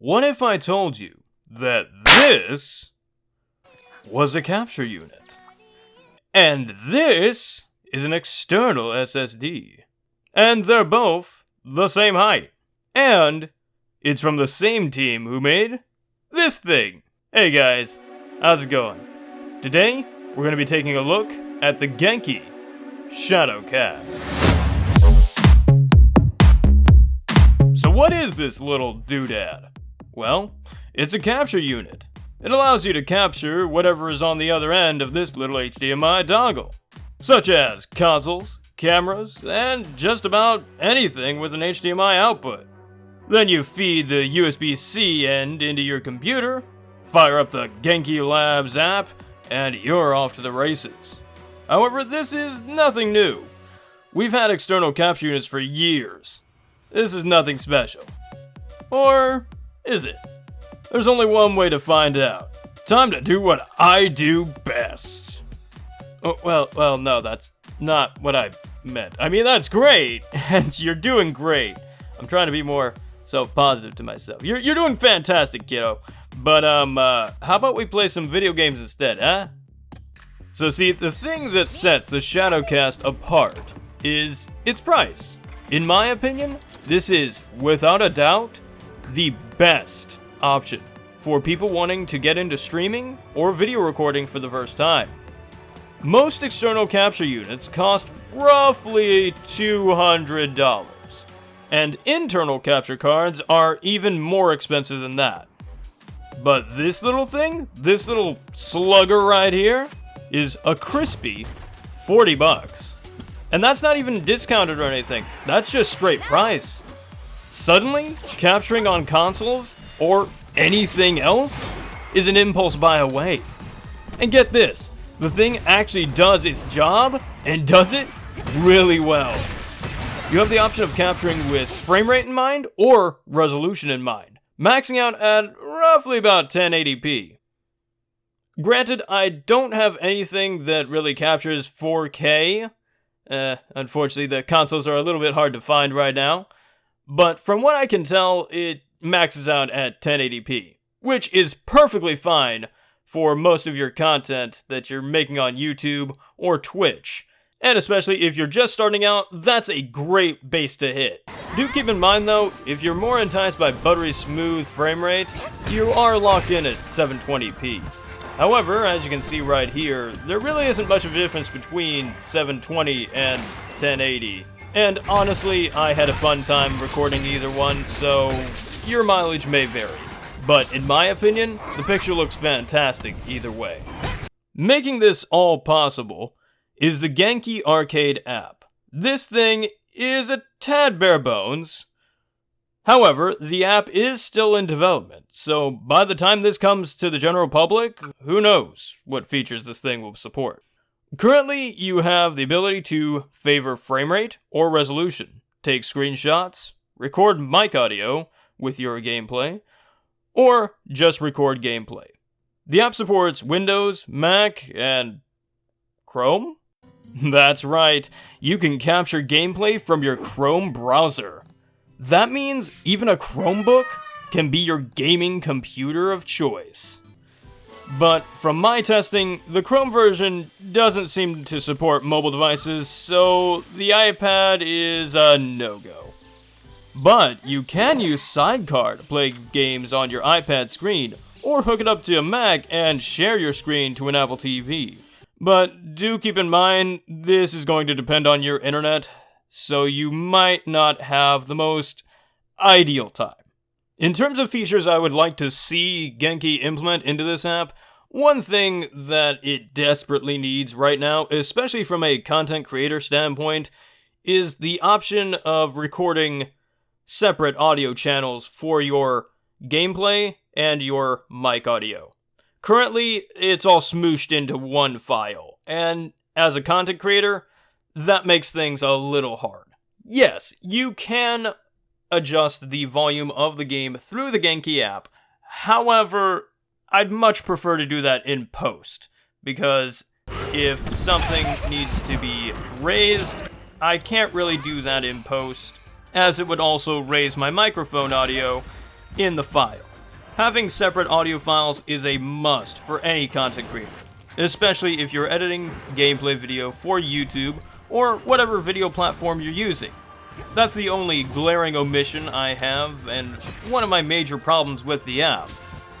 What if I told you that this was a capture unit, and this is an external SSD, and they're both the same height, and it's from the same team who made this thing? Hey guys, how's it going? Today, we're going to be taking a look at the Genki Shadowcast. So what is this little doodad? Well, it's a capture unit. It allows you to capture whatever is on the other end of this little HDMI dongle, such as consoles, cameras, and just about anything with an HDMI output. Then you feed the USB-C end into your computer, fire up the Genki Labs app, and you're off to the races. However, this is nothing new. We've had external capture units for years. This is nothing special. Or is it? There's only one way to find out. Time to do what I do best. Oh, well, no, that's not what I meant. I mean, that's great, and you're doing great. I'm trying to be more self-positive to myself. You're doing fantastic, kiddo. But, how about we play some video games instead, huh? So see, the thing that sets the Shadowcast apart is its price. In my opinion, this is, without a doubt, the best option for people wanting to get into streaming or video recording for the first time. Most external capture units cost roughly $200, and internal capture cards are even more expensive than that. But this little thing, this little slugger right here, is a crispy $40. And that's not even discounted or anything, that's just straight price. Suddenly, capturing on consoles or anything else is an impulse buy away. And get this, the thing actually does its job and does it really well. You have the option of capturing with frame rate in mind or resolution in mind, maxing out at roughly about 1080p. Granted, I don't have anything that really captures 4K. Unfortunately, the consoles are a little bit hard to find right now. But from what I can tell, it maxes out at 1080p, which is perfectly fine for most of your content that you're making on YouTube or Twitch. And especially if you're just starting out, that's a great base to hit. Do keep in mind though, if you're more enticed by buttery smooth frame rate, you are locked in at 720p. However, as you can see right here, there really isn't much of a difference between 720 and 1080. And honestly, I had a fun time recording either one, so your mileage may vary. But in my opinion, the picture looks fantastic either way. Making this all possible is the Genki Arcade app. This thing is a tad bare bones. However, the app is still in development, so by the time this comes to the general public, who knows what features this thing will support. Currently, you have the ability to favor frame rate or resolution, take screenshots, record mic audio with your gameplay, or just record gameplay. The app supports Windows, Mac, and Chrome? That's right, you can capture gameplay from your Chrome browser. That means even a Chromebook can be your gaming computer of choice. But from my testing, the Chrome version doesn't seem to support mobile devices, so the iPad is a no-go. But you can use Sidecar to play games on your iPad screen, or hook it up to a Mac and share your screen to an Apple TV. But do keep in mind, this is going to depend on your internet, so you might not have the most ideal time. In terms of features I would like to see Genki implement into this app, one thing that it desperately needs right now, especially from a content creator standpoint, is the option of recording separate audio channels for your gameplay and your mic audio. Currently, it's all smooshed into one file, and as a content creator, that makes things a little hard. Yes, you can adjust the volume of the game through the Genki app. However, I'd much prefer to do that in post, because if something needs to be raised, I can't really do that in post, as it would also raise my microphone audio in the file. Having separate audio files is a must for any content creator, especially if you're editing gameplay video for YouTube or whatever video platform you're using. That's the only glaring omission I have, and one of my major problems with the app.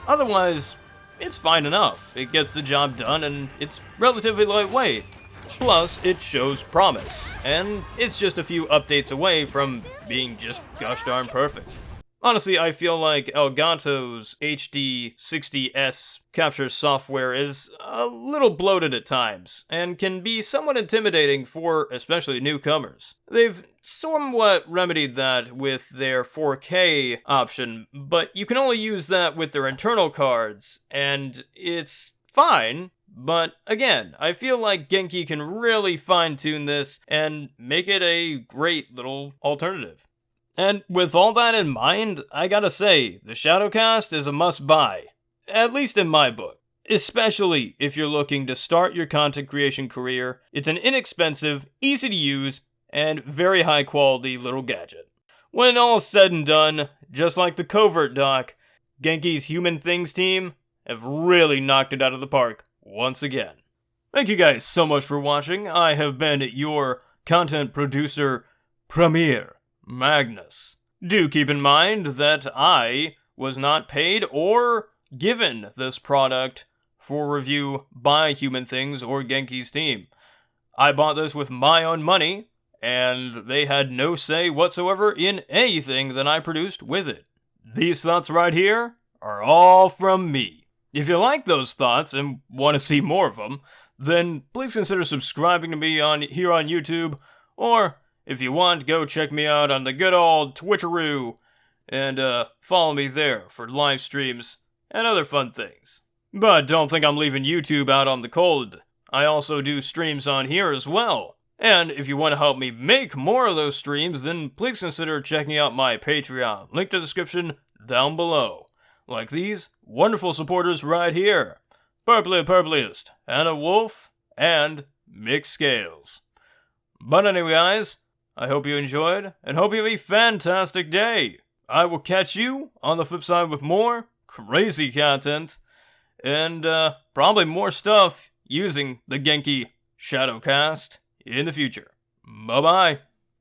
Otherwise, it's fine enough. It gets the job done, and it's relatively lightweight. Plus, it shows promise, and it's just a few updates away from being just gosh darn perfect. Honestly, I feel like Elgato's HD60S capture software is a little bloated at times, and can be somewhat intimidating for especially newcomers. They've somewhat remedied that with their 4K option, but you can only use that with their internal cards, and it's fine. But again, I feel like Genki can really fine-tune this and make it a great little alternative. And with all that in mind, I gotta say, the Shadowcast is a must-buy, at least in my book. Especially if you're looking to start your content creation career, it's an inexpensive, easy to use, and very high quality little gadget. When all's said and done, just like the Covert doc, Genki's Human Things team have really knocked it out of the park once again. Thank you guys so much for watching. I have been your content producer, Premier Magnus. Do keep in mind that I was not paid or given this product for review by Human Things or Genki's team. I bought this with my own money, and they had no say whatsoever in anything that I produced with it. These thoughts right here are all from me. If you like those thoughts and want to see more of them, then please consider subscribing to me here on YouTube, or if you want, go check me out on the good old Twitcheroo, and follow me there for live streams and other fun things. But don't think I'm leaving YouTube out on the cold. I also do streams on here as well. And if you want to help me make more of those streams, then please consider checking out my Patreon. Link to the description down below. Like these wonderful supporters right here. Purpliest, Anna Wolf, and Mick Scales. But anyway, guys, I hope you enjoyed, and hope you have a fantastic day. I will catch you on the flip side with more crazy content, and probably more stuff using the Genki Shadowcast in the future. Bye-bye.